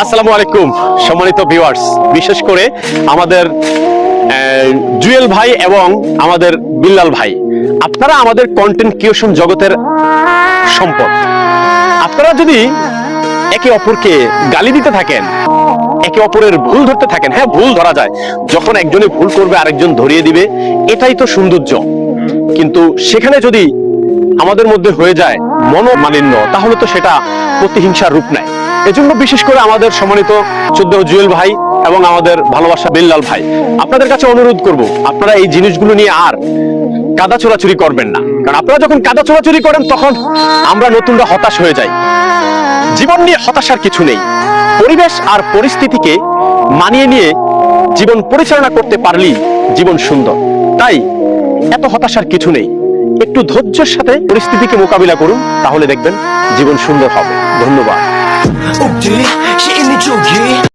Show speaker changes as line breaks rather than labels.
আসসালামু আলাইকুম সম্মানিত ভিউয়ার্স, বিশেষ করে আমাদের জুয়েল ভাই এবং আমাদের বিল্লাল ভাই, আপনারা আমাদের কন্টেন্ট ক্রিয়েশন জগতের সম্পদ। আপনারা যদি একে অপরকে গালি দিতে থাকেন, একে অপরের ভুল ধরতে থাকেন, হ্যাঁ ভুল ধরা যায়, যখন একজনে ভুল করবে আরেকজন ধরিয়ে দিবে, এটাই তো সৌন্দর্য। কিন্তু সেখানে যদি আমাদের মধ্যে হয়ে যায় মনোমালিন্য, তাহলে তো সেটা প্রতিহিংসার রূপ নেয়। এজন্য বিশেষ করে আমাদের সম্মানিত জুয়েল ভাই এবং আমাদের ভালোবাসা বিল্লাল ভাই, আপনাদের কাছে অনুরোধ করব, আপনারা এই জিনিসগুলো নিয়ে আর কাদা চোরাচুরি করবেন না। কারণ আপনারা যখন কাদা চোরাচুরি করেন, তখন আমরা নতুনরা হতাশ হয়ে যাই। জীবন নিয়ে হতাশার কিছু নেই। পরিবেশ আর পরিস্থিতিকে মানিয়ে নিয়ে জীবন পরিচালনা করতে পারলেই জীবন সুন্দর। তাই এত হতাশার কিছু নেই। একটু ধৈর্যের সাথে পরিস্থিতিকে মোকাবিলা করুন, তাহলে দেখবেন জীবন সুন্দর হবে। ধন্যবাদ।